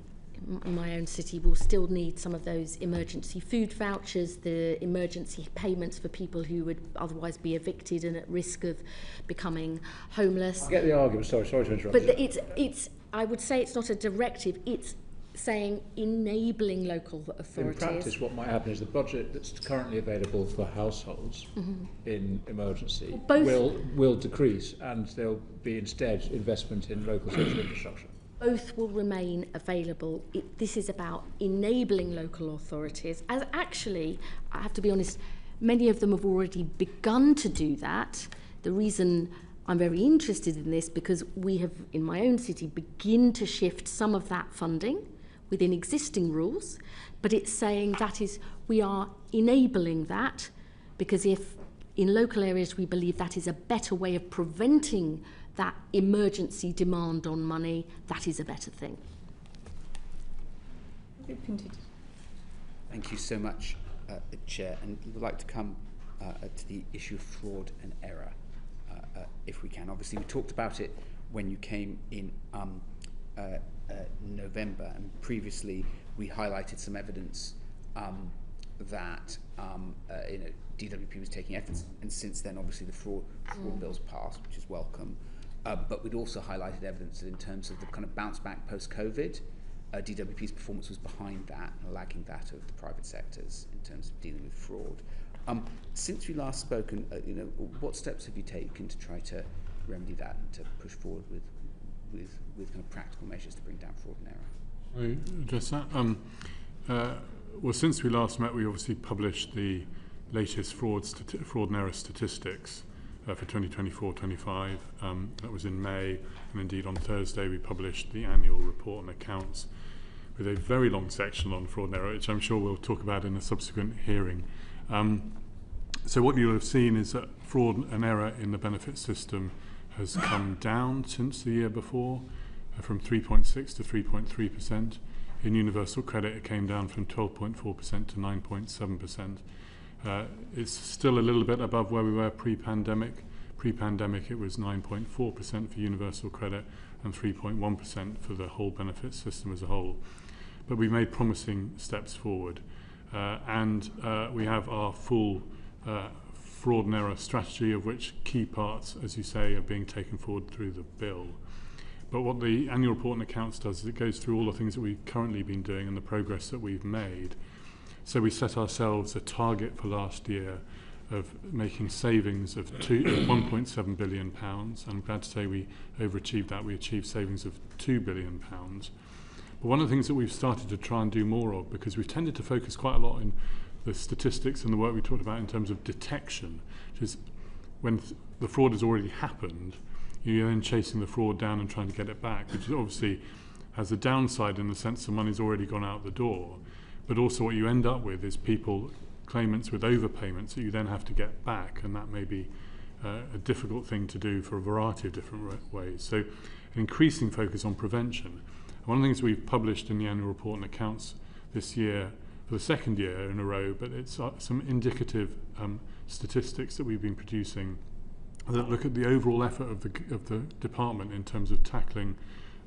my own city will still need some of those emergency food vouchers, the emergency payments for people who would otherwise be evicted and at risk of becoming homeless. I get the argument, sorry to interrupt. But it's I would say it's not a directive, it's saying enabling local authorities. In practice, what might happen is the budget that's currently available for households in emergency will decrease, and there'll be instead investment in local social infrastructure. Both will remain available. This is about enabling local authorities. As actually, I have to be honest, many of them have already begun to do that. The reason I'm very interested in this, because we have, in my own city, begin to shift some of that funding within existing rules, but it's saying that we are enabling that, because if in local areas we believe that is a better way of preventing that emergency demand on money, that is a better thing. Thank you so much, Chair. And we'd like to come to the issue of fraud and error, if we can. Obviously, we talked about it when you came in November, and previously we highlighted some evidence that DWP was taking efforts, and since then, obviously, the fraud bill's passed, which is welcome. But we'd also highlighted evidence that in terms of the kind of bounce back post-COVID, DWP's performance was behind that and lagging that of the private sectors in terms of dealing with fraud. Since we last spoken, what steps have you taken to try to remedy that and to push forward with kind of practical measures to bring down fraud and error? I address that. Well, since we last met, we obviously published the latest fraud and error statistics, for 2024-25. That was in May, and indeed on Thursday we published the annual report and accounts with a very long section on fraud and error, which I'm sure we'll talk about in a subsequent hearing. So what you'll have seen is that fraud and error in the benefit system has come down since the year before, from 3.6 to 3.3%. In universal credit, it came down from 12.4% to 9.7%. It's still a little bit above where we were pre-pandemic. Pre-pandemic, it was 9.4% for universal credit and 3.1% for the whole benefit system as a whole. But we've made promising steps forward. And we have our full fraud and error strategy, of which key parts, as you say, are being taken forward through the bill. But what the annual report and accounts does is it goes through all the things that we've currently been doing and the progress that we've made. So we set ourselves a target for last year of making savings of £1.7 billion. I'm glad to say we overachieved that. We achieved savings of £2 billion. But one of the things that we've started to try and do more of, because we've tended to focus quite a lot in the statistics and the work we talked about in terms of detection, which is when the fraud has already happened, you're then chasing the fraud down and trying to get it back, which obviously has a downside in the sense the money's already gone out the door. But also what you end up with is claimants with overpayments that you then have to get back, and that may be a difficult thing to do for a variety of different ways. So an increasing focus on prevention. One of the things we've published in the annual report and accounts this year, for the second year in a row, but it's some indicative statistics that we've been producing that look at the overall effort of the department in terms of tackling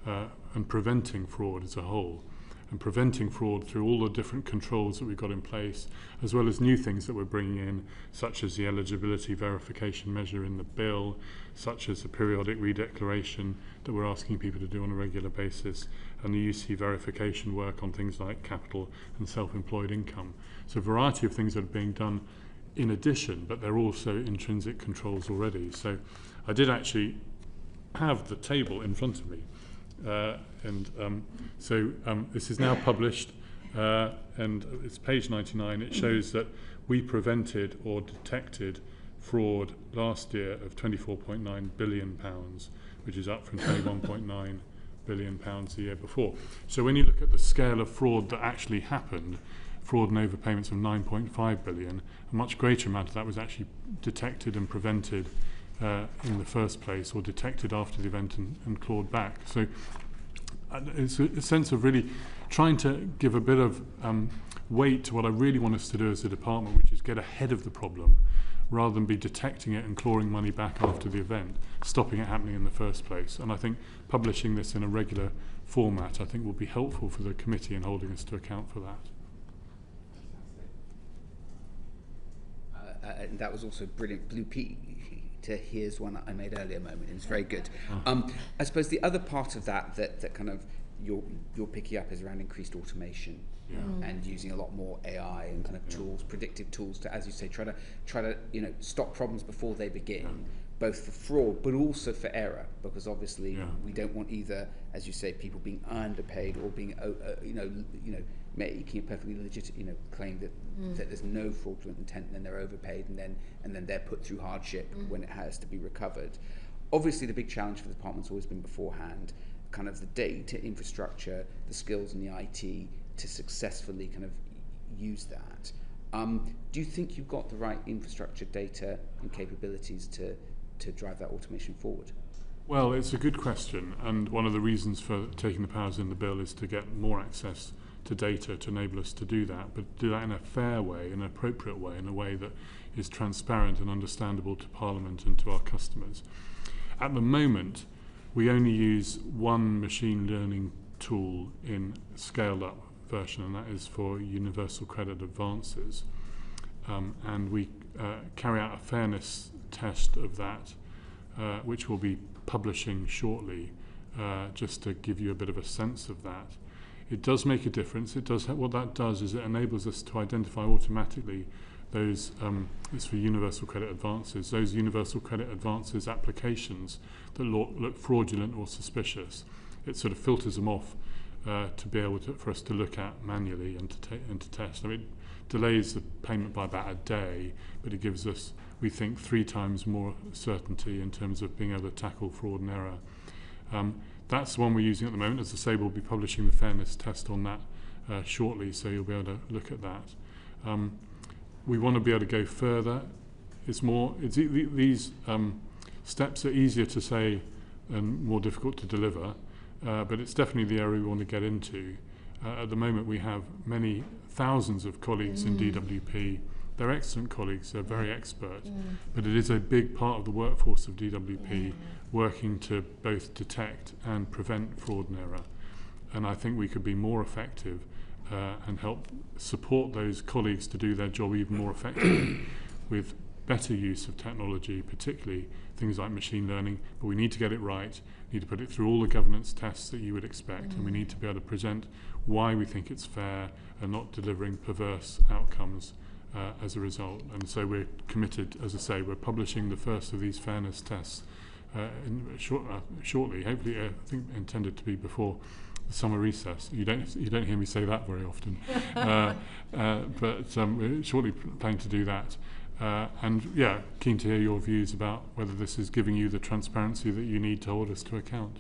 and preventing fraud as a whole, and preventing fraud through all the different controls that we've got in place, as well as new things that we're bringing in, such as the eligibility verification measure in the bill, such as the periodic redeclaration that we're asking people to do on a regular basis, and the UC verification work on things like capital and self-employed income. So a variety of things that are being done in addition, but they're also intrinsic controls already. So I did actually have the table in front of me. This is now published, and it's page 99. It shows that we prevented or detected fraud last year of £24.9 billion, which is up from £21.9 billion the year before. So when you look at the scale of fraud that actually happened, fraud and overpayments of 9.5 billion, a much greater amount of that was actually detected and prevented in the first place, or detected after the event and clawed back. So it's a sense of really trying to give a bit of weight to what I really want us to do as a department, which is get ahead of the problem rather than be detecting it and clawing money back after the event, stopping it happening in the first place. And I think publishing this in a regular format, I think, will be helpful for the committee in holding us to account for that. And that was also brilliant. Blue Peter, here's one that I made earlier moment, and it's very good. I suppose the other part of that kind of you're picking up is around increased automation and using a lot more AI and kind of tools, predictive tools to, as you say, try to stop problems before they begin, both for fraud but also for error, because obviously we don't want either, as you say, people being underpaid or being making a perfectly legit claim that there's no fraudulent intent, and then they're overpaid, and then they're put through hardship when it has to be recovered. Obviously the big challenge for the department's always been beforehand, kind of the data infrastructure, the skills and the IT to successfully kind of use that. Do you think you've got the right infrastructure, data and capabilities to drive that automation forward? Well, it's a good question, and one of the reasons for taking the powers in the bill is to get more access to data to enable us to do that, but do that in a fair way, in an appropriate way, in a way that is transparent and understandable to Parliament and to our customers. At the moment, we only use one machine learning tool in scaled up version, and that is for universal credit advances. And we carry out a fairness test of that, which we'll be publishing shortly, just to give you a bit of a sense of that. It does make a difference. It does. What that does is it enables us to identify automatically those, it's for universal credit advances, those universal credit advances applications that look fraudulent or suspicious. It sort of filters them off to be able to, for us to look at manually and to test. I mean, it delays the payment by about a day, but it gives us, we think, 3 times more certainty in terms of being able to tackle fraud and error. That's the one we're using at the moment. As I say, we'll be publishing the fairness test on that shortly, so you'll be able to look at that. We want to be able to go further. These steps are easier to say and more difficult to deliver, but it's definitely the area we want to get into. At the moment, we have many thousands of colleagues in DWP. They're excellent colleagues, they're very expert, but it is a big part of the workforce of DWP working to both detect and prevent fraud and error. And I think we could be more effective and help support those colleagues to do their job even more effectively with better use of technology, particularly things like machine learning, but we need to get it right, we need to put it through all the governance tests that you would expect, and we need to be able to present why we think it's fair and not delivering perverse outcomes as a result. And so we're committed, as I say, we're publishing the first of these fairness tests shortly, hopefully I think intended to be before the summer recess. You don't hear me say that very often, but we're shortly planning to do that. And yeah, keen to hear your views about whether this is giving you the transparency that you need to hold us to account.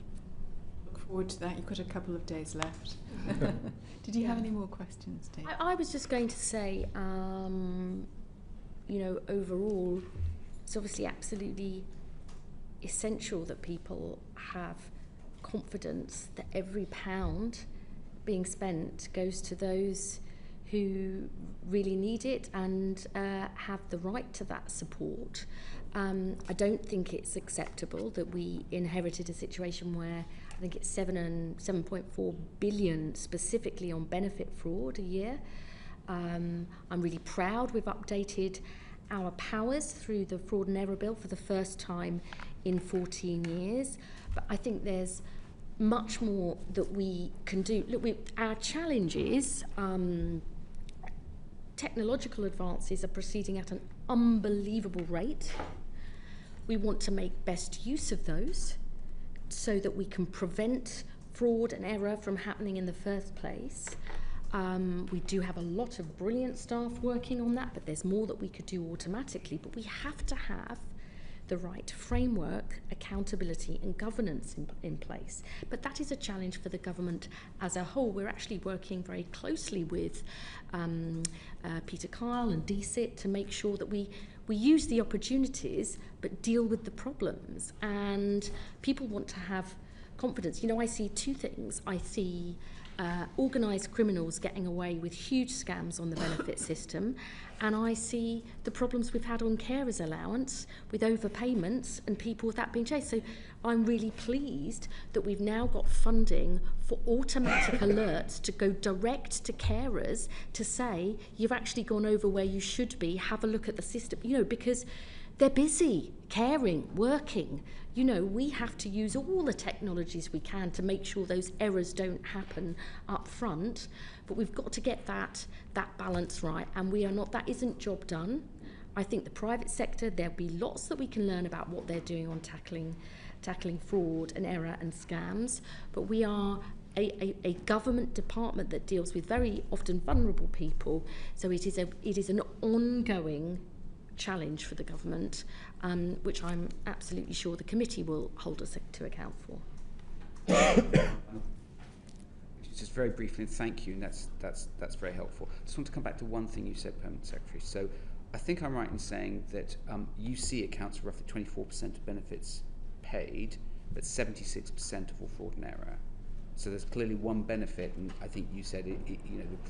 Look forward to that. You've got a couple of days left. Did you have any more questions, Dave? I was just going to say, overall, it's obviously absolutely essential that people have confidence that every pound being spent goes to those who really need it and have the right to that support. I don't think it's acceptable that we inherited a situation where I think it's 7.4 billion specifically on benefit fraud a year. I'm really proud we've updated our powers through the fraud and error bill for the first time in 14 years. But I think there's much more that we can do. Look, our challenge is technological advances are proceeding at an unbelievable rate. We want to make best use of those so that we can prevent fraud and error from happening in the first place. We do have a lot of brilliant staff working on that, but there's more that we could do automatically. But we have to have the right framework, accountability and governance in place. But that is a challenge for the government as a whole. We're actually working very closely with Peter Kyle and DSIT to make sure that we use the opportunities but deal with the problems. And people want to have confidence. I see 2 things. I see organised criminals getting away with huge scams on the benefit system, and I see the problems we've had on carers allowance with overpayments and people with that being chased. So I'm really pleased that we've now got funding for automatic alerts to go direct to carers to say, you've actually gone over where you should be, have a look at the system, because they're busy, caring, working. We have to use all the technologies we can to make sure those errors don't happen up front. But we've got to get that balance right, and that isn't job done. I think the private sector, there'll be lots that we can learn about what they're doing on tackling fraud and error and scams. But we are a government department that deals with very often vulnerable people. So it is an ongoing challenge for the government, which I'm absolutely sure the committee will hold us to account for. Just very briefly, and thank you, and that's very helpful. I just want to come back to one thing you said, Permanent Secretary. So I think I'm right in saying that UC accounts for roughly 24% of benefits paid, but 76% of all fraud and error. So there's clearly one benefit, and I think you said the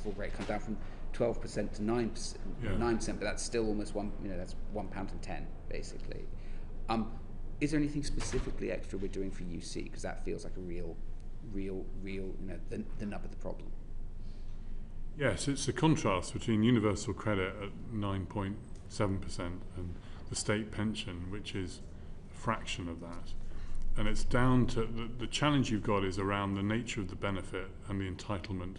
fraud rate comes down from 12% to 9%, 9%, but that's still almost that's £1.10 basically. Is there anything specifically extra we're doing for UC? Because that feels like a real, the nub of the problem. Yes, it's a contrast between universal credit at 9.7% and the state pension, which is a fraction of that. And it's down to the challenge you've got is around the nature of the benefit and the entitlement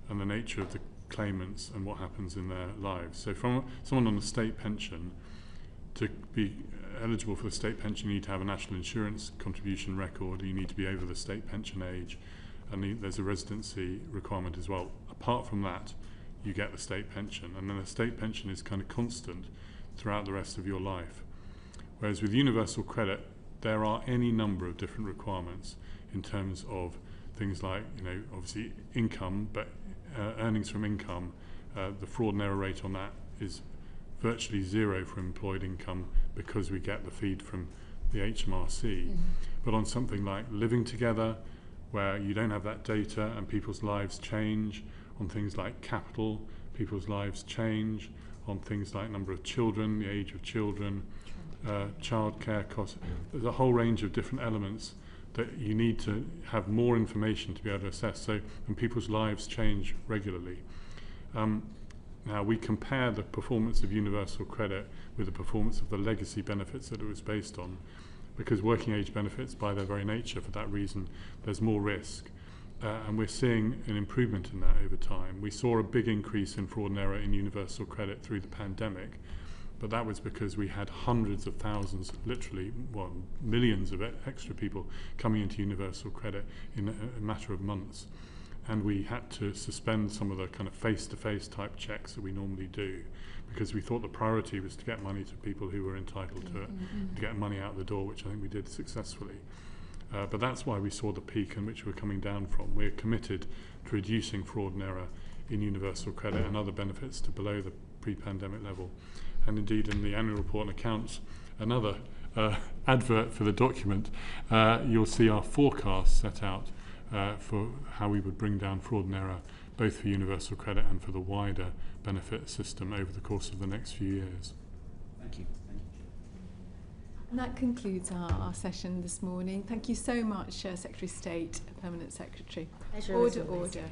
and the nature of the claimants and what happens in their lives. So from someone on a state pension, to be eligible for the state pension, you need to have a national insurance contribution record, you need to be over the state pension age, and there's a residency requirement as well. Apart from that, you get the state pension, and then the state pension is kind of constant throughout the rest of your life. Whereas with universal credit, there are any number of different requirements in terms of things like, obviously income, but earnings from income, the fraud and error rate on that is virtually zero for employed income because we get the feed from the HMRC. But on something like living together, where you don't have that data and people's lives change, on things like capital, people's lives change, on things like number of children, the age of children, childcare costs. There's a whole range of different elements that you need to have more information to be able to assess. So, and people's lives change regularly. Now, we compare the performance of universal credit with the performance of the legacy benefits that it was based on, because working age benefits, by their very nature, for that reason, there's more risk. And we're seeing an improvement in that over time. We saw a big increase in fraud and error in universal credit through the pandemic, but that was because we had hundreds of thousands, literally, millions of extra people coming into universal credit in a matter of months. And we had to suspend some of the kind of face-to-face type checks that we normally do, because we thought the priority was to get money to people who were entitled to it, to get money out the door, which I think we did successfully. But that's why we saw the peak in which we're coming down from. We're committed to reducing fraud and error in universal credit and other benefits to below the pre-pandemic level. And indeed, in the annual report and accounts, another advert for the document, you'll see our forecast set out for how we would bring down fraud and error, both for universal credit and for the wider benefit system over the course of the next few years. Thank you. And that concludes our session this morning. Thank you so much, Secretary of State, Permanent Secretary. Pleasure. Order.